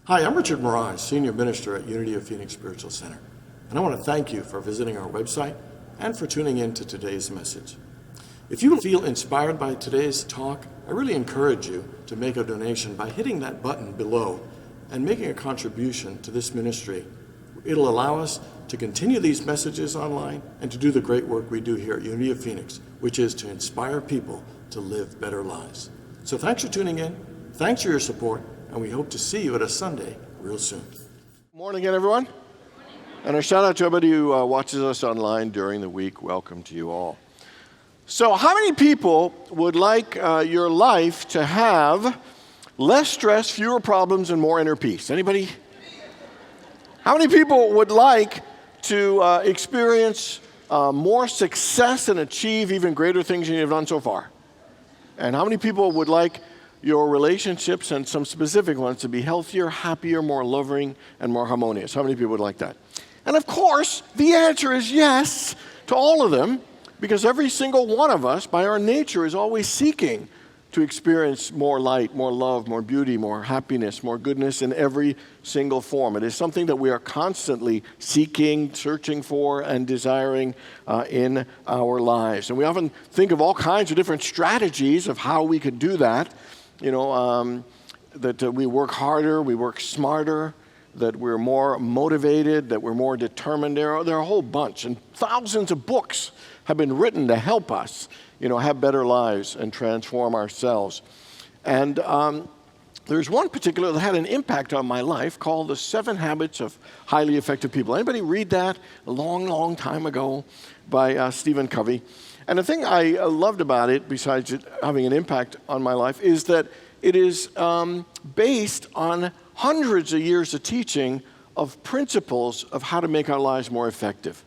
Hi, I'm Richard Maraj, Senior Minister at Unity of Phoenix Spiritual Center, and I want to thank you for visiting our website and for tuning in to today's message. If you feel inspired by today's talk, I really encourage you to make a donation by hitting that button below and making a contribution to this ministry. It'll allow us to continue these messages online and to do the great work we do here at Unity of Phoenix, which is to inspire people to live better lives. So thanks for tuning in, thanks for your support, and we hope to see you at a Sunday real soon. Morning again, everyone. And a shout out to everybody who watches us online during the week. Welcome to you all. So how many people would like your life to have less stress, fewer problems, and more inner peace? Anybody? How many people would like to experience more success and achieve even greater things than you've done so far? And how many people would like your relationships, and some specific ones, to be healthier, happier, more loving, and more harmonious? How many people would like that? And of course, the answer is yes to all of them, because every single one of us, by our nature, is always seeking to experience more light, more love, more beauty, more happiness, more goodness in every single form. It is something that we are constantly seeking, searching for, and desiring in our lives. And we often think of all kinds of different strategies of how we could do that. That we work harder, we work smarter, that we're more motivated, that we're more determined. There are a whole bunch, and thousands of books have been written to help us, have better lives and transform ourselves. And there's one particular that had an impact on my life called The 7 Habits of Highly Effective People. Anybody read that? A long, long time ago by Stephen Covey. And the thing I loved about it, besides it having an impact on my life, is that it is based on hundreds of years of teaching of principles of how to make our lives more effective,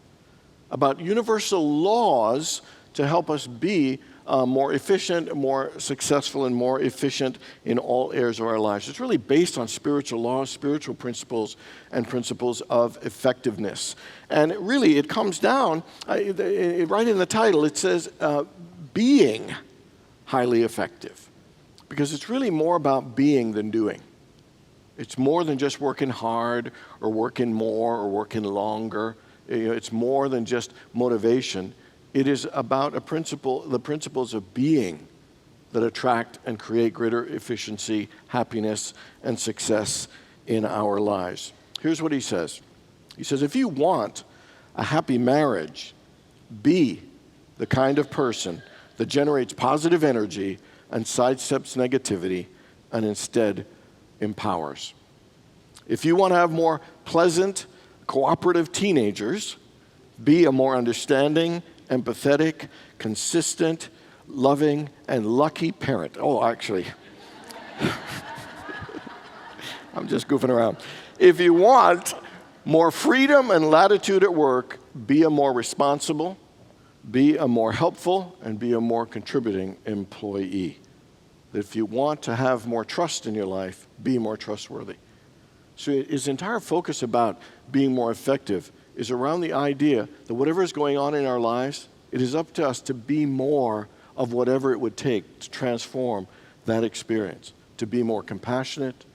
about universal laws to help us be more efficient, more successful, and more efficient in all areas of our lives. It's really based on spiritual laws, spiritual principles, and principles of effectiveness. And really, it comes down, right in the title, it says, being highly effective. Because it's really more about being than doing. It's more than just working hard, or working more, or working longer. It's more than just motivation. It is about the principles of being that attract and create greater efficiency, happiness, and success in our lives. Here's what he says. He says, if you want a happy marriage, be the kind of person that generates positive energy and sidesteps negativity and instead empowers. If you want to have more pleasant, cooperative teenagers, be a more understanding, empathetic, consistent, loving, and lucky parent. Oh, actually, I'm just goofing around. If you want more freedom and latitude at work, be a more responsible, be a more helpful, and be a more contributing employee. If you want to have more trust in your life, be more trustworthy. So his entire focus about being more effective is around the idea that whatever is going on in our lives, it is up to us to be more of whatever it would take to transform that experience, to be more compassionate,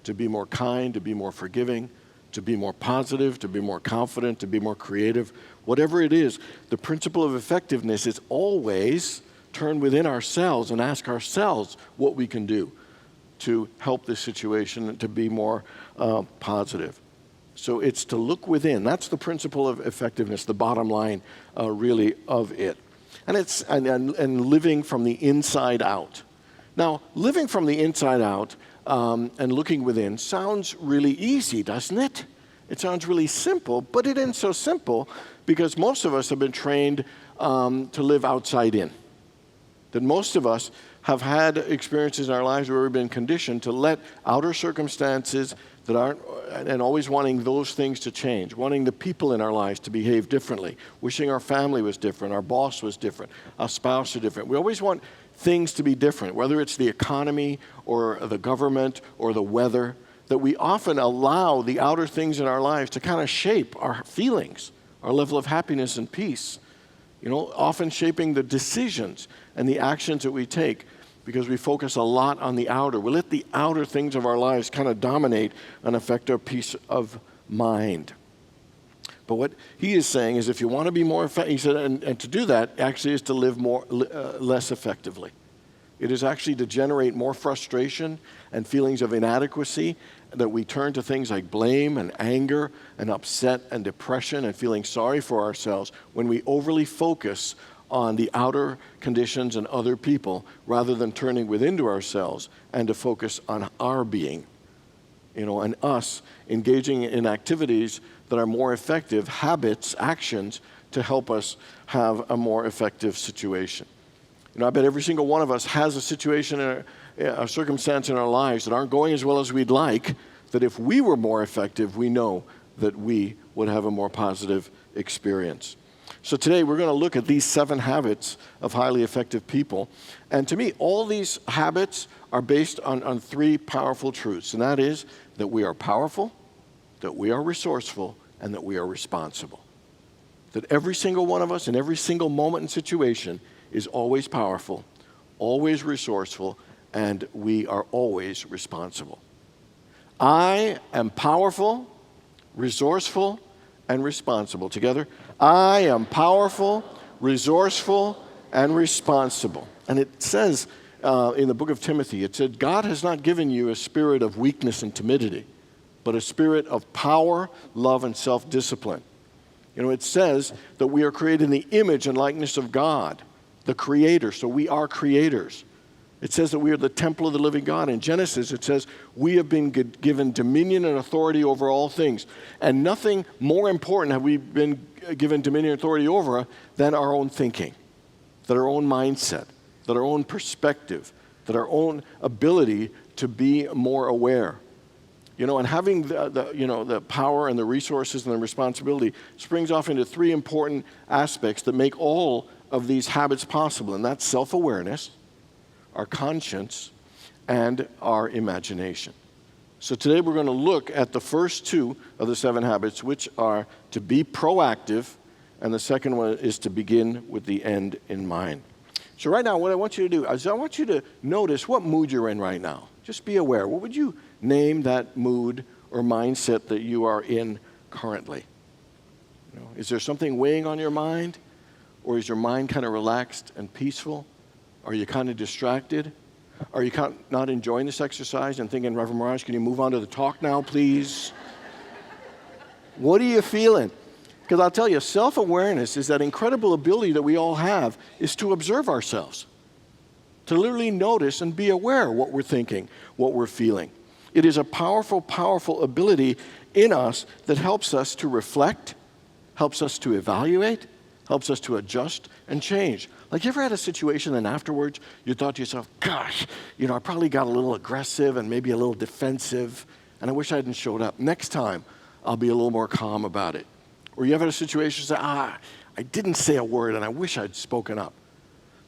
to be more kind, to be more forgiving, to be more positive, to be more confident, to be more creative. Whatever it is, the principle of effectiveness is always turn within ourselves and ask ourselves what we can do to help this situation and to be more positive. So it's to look within. That's the principle of effectiveness, the bottom line really of it. And it's and living from the inside out. Now, living from the inside out and looking within sounds really easy, doesn't it? It sounds really simple, but it isn't so simple because most of us have been trained to live outside in. That most of us have had experiences in our lives where we've been conditioned to let outer circumstances that aren't, and always wanting those things to change, wanting the people in our lives to behave differently, wishing our family was different, our boss was different, our spouse was different. We always want things to be different, whether it's the economy or the government or the weather, that we often allow the outer things in our lives to kind of shape our feelings, our level of happiness and peace, often shaping the decisions and the actions that we take because we focus a lot on the outer. We let the outer things of our lives kind of dominate and affect our peace of mind. But what he is saying is if you want to be more effective, he said, and to do that actually is to live less effectively. It is actually to generate more frustration and feelings of inadequacy that we turn to things like blame and anger and upset and depression and feeling sorry for ourselves when we overly focus on the outer conditions and other people rather than turning within to ourselves and to focus on our being, and us engaging in activities that are more effective, habits, actions to help us have a more effective situation. I bet every single one of us has a situation, a circumstance in our lives that aren't going as well as we'd like, that if we were more effective, we know that we would have a more positive experience. So today we're going to look at these 7 habits of highly effective people. And to me, all these habits are based on 3 powerful truths, and that is that we are powerful, that we are resourceful, and that we are responsible. That every single one of us in every single moment and situation is always powerful, always resourceful, and we are always responsible. I am powerful, resourceful, and responsible. Together, I am powerful, resourceful, and responsible. And it says in the book of Timothy, it said, God has not given you a spirit of weakness and timidity, but a spirit of power, love, and self-discipline. It says that we are created in the image and likeness of God, the Creator, so we are creators. It says that we are the temple of the living God. In Genesis, it says we have been given dominion and authority over all things. And nothing more important have we been given dominion and authority over than our own thinking, that our own mindset, that our own perspective, that our own ability to be more aware. And having the power and the resources and the responsibility springs off into 3 important aspects that make all of these habits possible, and that's self-awareness, our conscience, and our imagination. So today we're going to look at the first 2 of the 7 habits, which are to be proactive, and the second one is to begin with the end in mind. So right now, what I want you to do is I want you to notice what mood you're in right now. Just be aware. What would you name that mood or mindset that you are in currently? Is there something weighing on your mind? Or is your mind kind of relaxed and peaceful? Are you kind of distracted? Are you not enjoying this exercise and thinking, Reverend Maraj, can you move on to the talk now, please? What are you feeling? Because I'll tell you, self-awareness is that incredible ability that we all have is to observe ourselves, to literally notice and be aware of what we're thinking, what we're feeling. It is a powerful, powerful ability in us that helps us to reflect, helps us to evaluate, helps us to adjust and change. Like, you ever had a situation and afterwards you thought to yourself, gosh, I probably got a little aggressive and maybe a little defensive, and I wish I hadn't showed up. Next time, I'll be a little more calm about it. Or you ever had a situation and say, I didn't say a word and I wish I'd spoken up.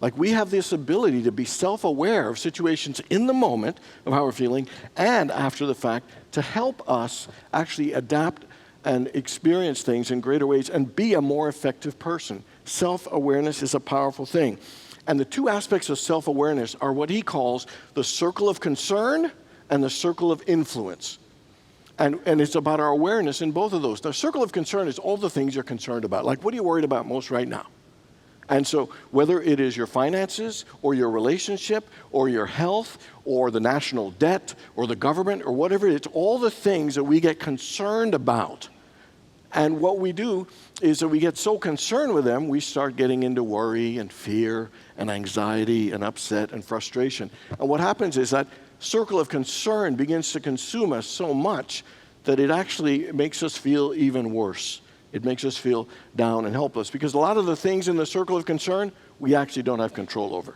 Like, we have this ability to be self-aware of situations in the moment of how we're feeling and after the fact to help us actually adapt and experience things in greater ways and be a more effective person. Self-awareness is a powerful thing. And the 2 aspects of self-awareness are what he calls the circle of concern and the circle of influence. And it's about our awareness in both of those. The circle of concern is all the things you're concerned about. Like, what are you worried about most right now? And so whether it is your finances or your relationship or your health or the national debt or the government or whatever, it's all the things that we get concerned about. And what we do is that we get so concerned with them, we start getting into worry and fear and anxiety and upset and frustration. And what happens is that circle of concern begins to consume us so much that it actually makes us feel even worse. It makes us feel down and helpless because a lot of the things in the circle of concern we actually don't have control over.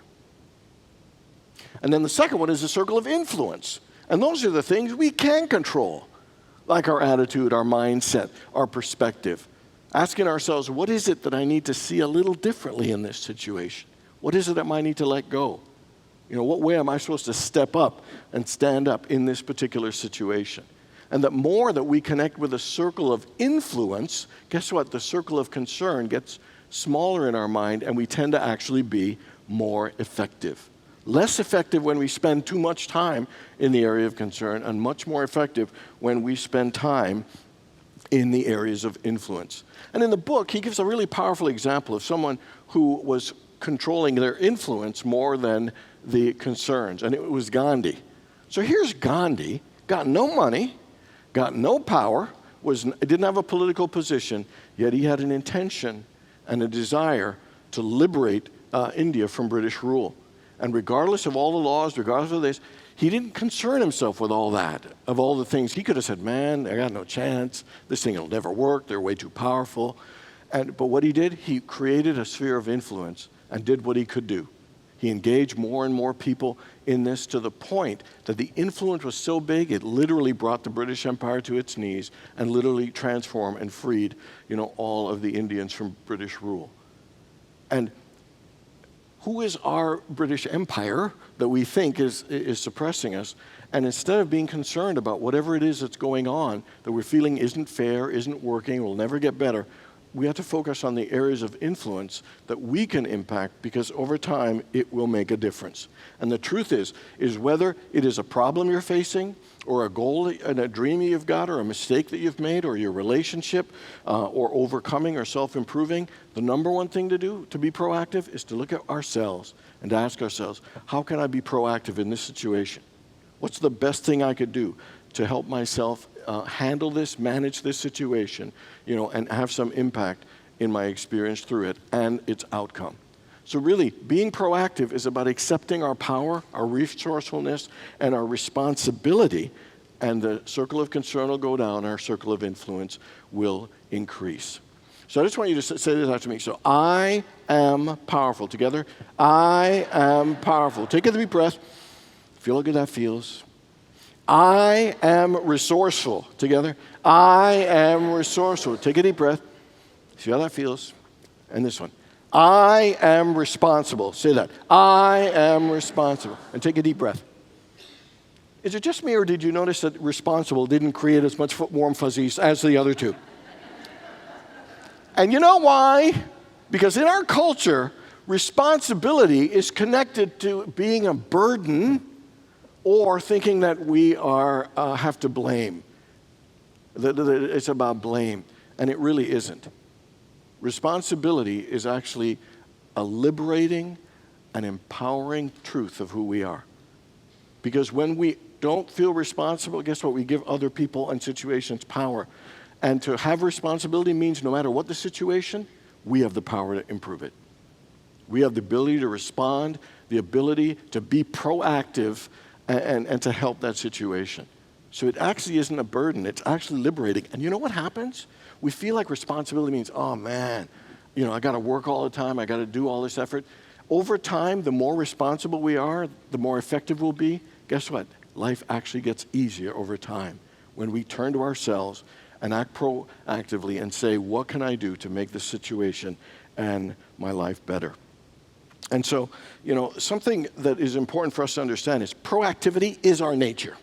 And then the second one is the circle of influence. And those are the things we can control, like our attitude, our mindset, our perspective. Asking ourselves, what is it that I need to see a little differently in this situation? What is it that I might need to let go? What way am I supposed to step up and stand up in this particular situation? And the more that we connect with a circle of influence, guess what? The circle of concern gets smaller in our mind, and we tend to actually be more effective. less effective when we spend too much time in the area of concern, and much more effective when we spend time in the areas of influence. And in the book, he gives a really powerful example of someone who was controlling their influence more than the concerns, and it was Gandhi. So here's Gandhi, got no money, got no power, didn't have a political position, yet he had an intention and a desire to liberate India from British rule. And regardless of all the laws, regardless of this, he didn't concern himself with all that, of all the things. He could have said, man, I got no chance. This thing will never work. They're way too powerful. But what he did, he created a sphere of influence and did what he could do. He engaged more and more people in this to the point that the influence was so big, it literally brought the British Empire to its knees and literally transformed and freed, all of the Indians from British rule. And who is our British Empire that we think is suppressing us? And instead of being concerned about whatever it is that's going on, that we're feeling isn't fair, isn't working, will never get better, we have to focus on the areas of influence that we can impact, because over time it will make a difference. And the truth is whether it is a problem you're facing, or a goal and a dream you've got, or a mistake that you've made, or your relationship, or overcoming or self-improving, the number one thing to do to be proactive is to look at ourselves and to ask ourselves, how can I be proactive in this situation? What's the best thing I could do to help myself handle this, manage this situation, and have some impact in my experience through it and its outcome. So really, being proactive is about accepting our power, our resourcefulness, and our responsibility, and the circle of concern will go down, our circle of influence will increase. So I just want you to say this after me. So I am powerful. Together, I am powerful. Take a deep breath. Feel how good that feels. I am resourceful. Together, I am resourceful. Take a deep breath. See how that feels. And this one. I am responsible. Say that. I am responsible. And take a deep breath. Is it just me, or did you notice that responsible didn't create as much warm fuzzies as the other two? And you know why? Because in our culture, responsibility is connected to being a burden, or thinking that we have to blame. That it's about blame, and it really isn't. Responsibility is actually a liberating and empowering truth of who we are. Because when we don't feel responsible, guess what? We give other people and situations power. And to have responsibility means no matter what the situation, we have the power to improve it. We have the ability to respond, the ability to be proactive, and to help that situation. So it actually isn't a burden, it's actually liberating. And you know what happens? We feel like responsibility means, oh man, I gotta work all the time, I gotta do all this effort. Over time, the more responsible we are, the more effective we'll be. Guess what? Life actually gets easier over time when we turn to ourselves and act proactively and say, what can I do to make this situation and my life better? And so, something that is important for us to understand is proactivity is our nature.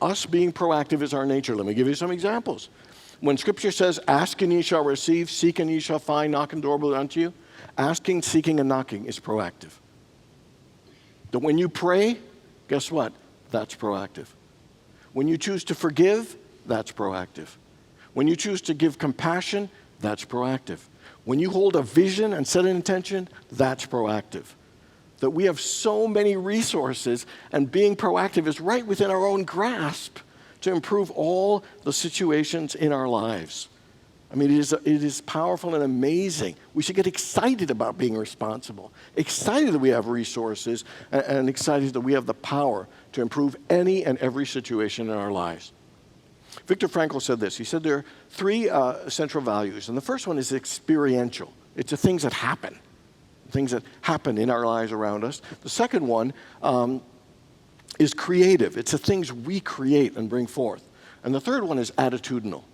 Us being proactive is our nature. Let me give you some examples. When Scripture says, ask and ye shall receive, seek and ye shall find, knock and the door will be unto you, asking, seeking, and knocking is proactive. That when you pray, guess what? That's proactive. When you choose to forgive, that's proactive. When you choose to give compassion, that's proactive. When you hold a vision and set an intention, that's proactive. That we have so many resources, and being proactive is right within our own grasp to improve all the situations in our lives. I mean, it is powerful and amazing. We should get excited about being responsible, excited that we have resources, and excited that we have the power to improve any and every situation in our lives. Viktor Frankl said this. He said there are three central values, and the first one is experiential. It's the things that happen in our lives around us. The second one is creative. It's the things we create and bring forth. And the third one is attitudinal.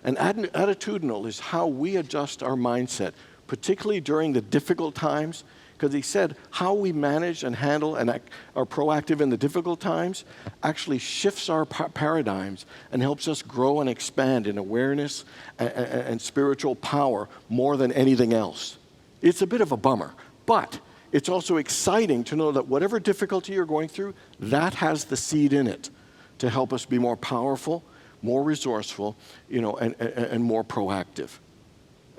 And attitudinal is how we adjust our mindset, particularly during the difficult times, because he said how we manage and handle and are proactive in the difficult times actually shifts our paradigms and helps us grow and expand in awareness and spiritual power more than anything else. It's a bit of a bummer, but it's also exciting to know that whatever difficulty you're going through, that has the seed in it to help us be more powerful, more resourceful, and more proactive.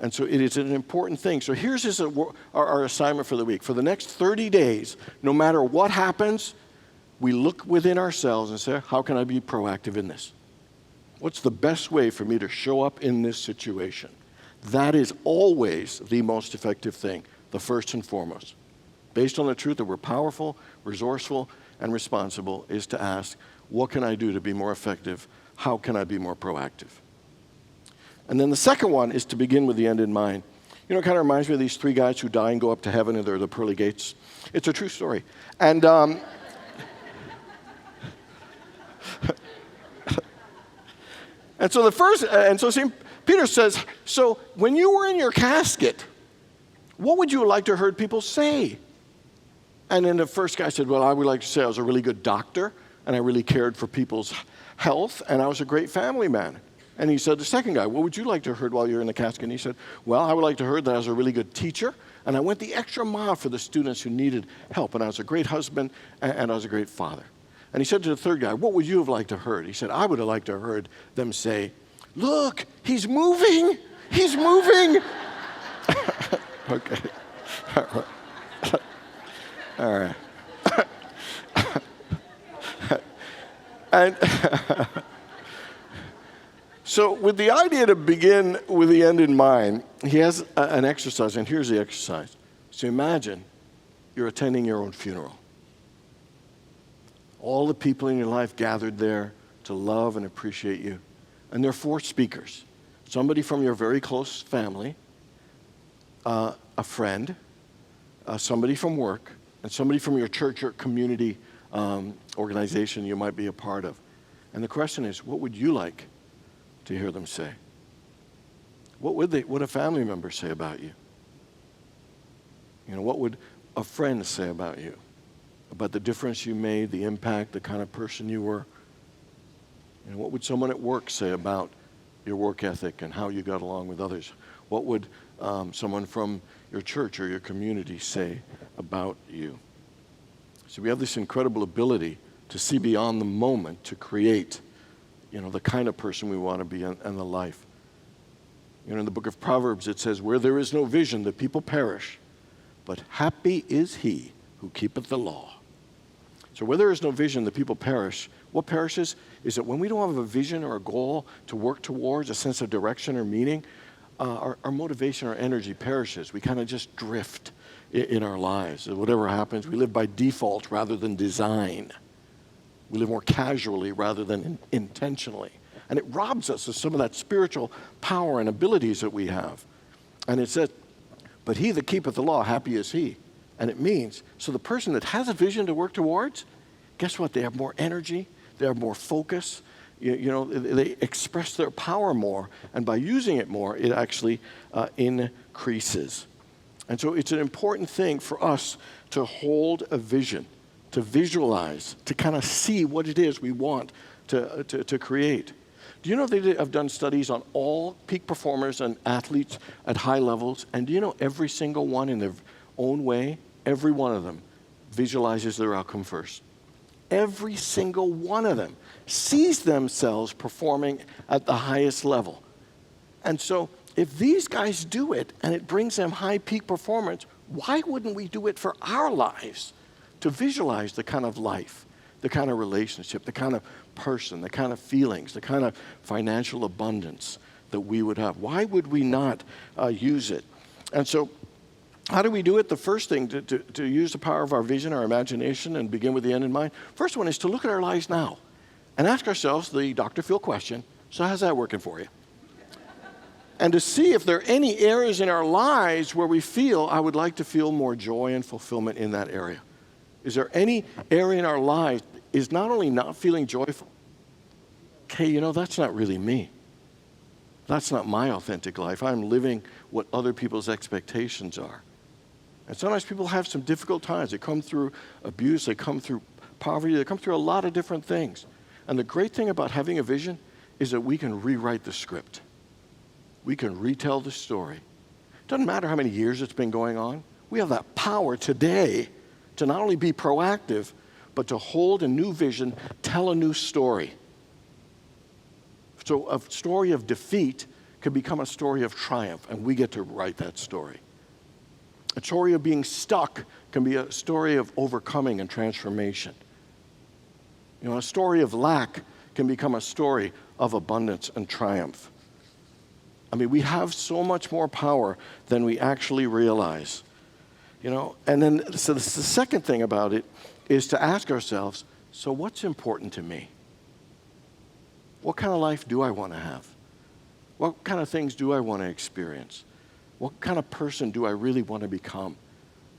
And so it is an important thing. So here's our assignment for the week. For the next 30 days, no matter what happens, we look within ourselves and say, how can I be proactive in this? What's the best way for me to show up in this situation? That is always the most effective thing, the first and foremost. Based on the truth that we're powerful, resourceful, and responsible, is to ask, what can I do to be more effective? How can I be more proactive? And then the second one is to begin with the end in mind. It kind of reminds me of these three guys who die and go up to heaven, and they're the pearly gates. It's a true story. And and so St. Peter says, so when you were in your casket, what would you like to heard people say? And then the first guy said, well, I would like to say I was a really good doctor, and I really cared for people's health, and I was a great family man. And he said, the second guy, what would you like to heard while you're in the casket? And he said, well, I would like to heard that I was a really good teacher, and I went the extra mile for the students who needed help, and I was a great husband, and I was a great father. And he said to the third guy, what would you have liked to heard? He said, I would have liked to heard them say, look, he's moving, he's moving. Okay, all right. And so with the idea to begin with the end in mind, he has an exercise, and here's the exercise. So imagine you're attending your own funeral. All the people in your life gathered there to love and appreciate you. And there are four speakers. Somebody from your very close family, a friend, somebody from work, and somebody from your church or community organization you might be a part of. And the question is, what would you like to hear them say? What would a family member say about you? What would a friend say about you? About the difference you made, the impact, the kind of person you were? What would someone at work say about your work ethic and how you got along with others? What would someone from your church or your community say about you? So we have this incredible ability to see beyond the moment, to create, the kind of person we want to be and the life. In the book of Proverbs, it says, where there is no vision, the people perish, but happy is he who keepeth the law. So where there is no vision, the people perish. What perishes is that when we don't have a vision or a goal to work towards, a sense of direction or meaning, our motivation, our energy perishes. We kind of just drift in our lives. Whatever happens, we live by default rather than design. We live more casually rather than intentionally. And it robs us of some of that spiritual power and abilities that we have. And it says, but he that keepeth the law, happy is he. And it means, so the person that has a vision to work towards, guess what? They have more energy, they have more focus, they express their power more, and by using it more, it actually increases. And so it's an important thing for us to hold a vision, to visualize, to kind of see what it is we want to create. Do you know they have done studies on all peak performers and athletes at high levels? And do you know every single one in their own way, every one of them visualizes their outcome first. Every single one of them sees themselves performing at the highest level. And so if these guys do it and it brings them high peak performance, why wouldn't we do it for our lives? To visualize the kind of life, the kind of relationship, the kind of person, the kind of feelings, the kind of financial abundance that we would have. Why would we not use it? And so how do we do it? The first thing to use the power of our vision, our imagination, and begin with the end in mind, first one is to look at our lives now and ask ourselves the Dr. Phil question, so how's that working for you? And to see if there are any areas in our lives where we feel, I would like to feel more joy and fulfillment in that area. Is there any area in our lives is not only not feeling joyful, okay, that's not really me. That's not my authentic life. I'm living what other people's expectations are. And sometimes people have some difficult times. They come through abuse, they come through poverty, they come through a lot of different things. And the great thing about having a vision is that we can rewrite the script. We can retell the story. It doesn't matter how many years it's been going on. We have that power today to not only be proactive, but to hold a new vision, tell a new story. So a story of defeat can become a story of triumph, and we get to write that story. A story of being stuck can be a story of overcoming and transformation. A story of lack can become a story of abundance and triumph. I mean, we have so much more power than we actually realize. And then, so the second thing about it is to ask ourselves, so what's important to me? What kind of life do I want to have? What kind of things do I want to experience? What kind of person do I really want to become?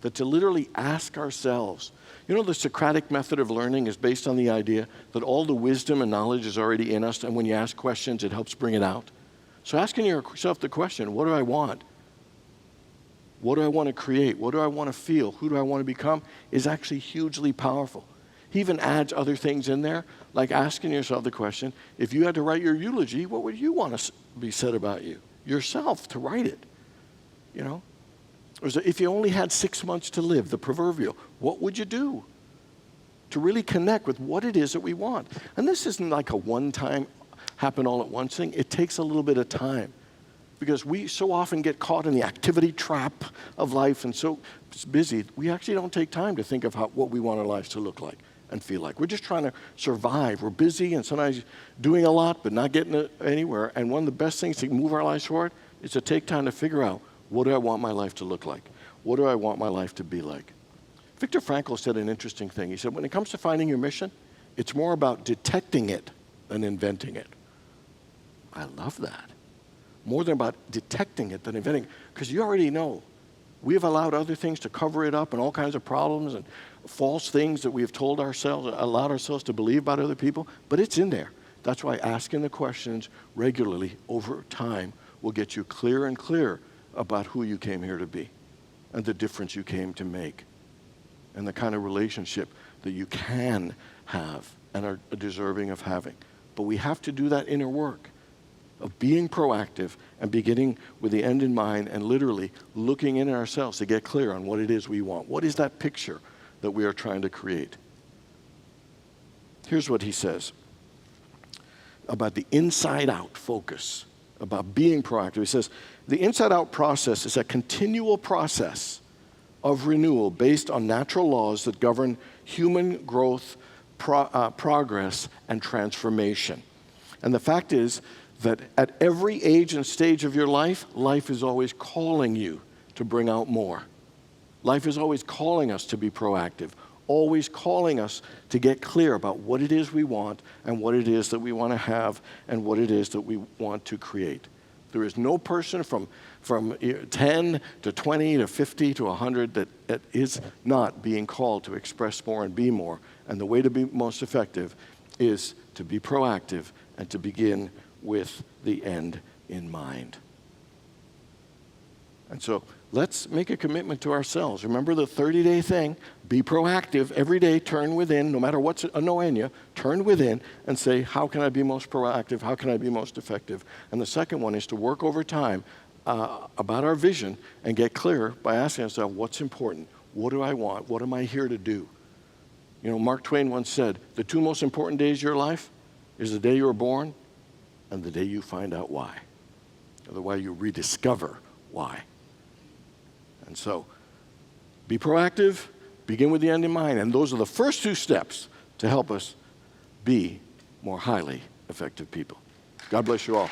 That to literally ask ourselves. The Socratic method of learning is based on the idea that all the wisdom and knowledge is already in us, and when you ask questions, it helps bring it out. So asking yourself the question, what do I want? What do I want to create? What do I want to feel? Who do I want to become? Is actually hugely powerful. He even adds other things in there, like asking yourself the question, if you had to write your eulogy, what would you want to be said about you? Yourself, to write it. Or if you only had 6 months to live, the proverbial, what would you do to really connect with what it is that we want? And this isn't like a one-time, happen all at once thing. It takes a little bit of time because we so often get caught in the activity trap of life and so busy, we actually don't take time to think of what we want our lives to look like and feel like. We're just trying to survive. We're busy and sometimes doing a lot but not getting anywhere. And one of the best things to move our lives forward is to take time to figure out, what do I want my life to look like? What do I want my life to be like? Viktor Frankl said an interesting thing. He said, when it comes to finding your mission, it's more about detecting it than inventing it. I love that. More than about detecting it than inventing it. Because you already know. We have allowed other things to cover it up and all kinds of problems and false things that we have told ourselves, allowed ourselves to believe about other people, but it's in there. That's why asking the questions regularly over time will get you clearer and clearer about who you came here to be and the difference you came to make and the kind of relationship that you can have and are deserving of having. But we have to do that inner work of being proactive and beginning with the end in mind and literally looking in ourselves to get clear on what it is we want. What is that picture that we are trying to create? Here's what he says about the inside-out focus, about being proactive. He says, the inside-out process is a continual process of renewal based on natural laws that govern human growth, progress, and transformation. And the fact is that at every age and stage of your life, life is always calling you to bring out more. Life is always calling us to be proactive, always calling us to get clear about what it is we want and what it is that we want to have and what it is that we want to create. There is no person from 10 to 20 to 50 to 100 that is not being called to express more and be more. And the way to be most effective is to be proactive and to begin with the end in mind. And so let's make a commitment to ourselves. Remember the 30-day thing. Be proactive every day. Turn within, no matter what's annoying you. Turn within and say, how can I be most proactive? How can I be most effective? And the second one is to work over time about our vision and get clear by asking ourselves, what's important? What do I want? What am I here to do? Mark Twain once said, the two most important days of your life is the day you were born and the day you find out why. Or the way you rediscover why. And so, be proactive, begin with the end in mind. And those are the first two steps to help us be more highly effective people. God bless you all.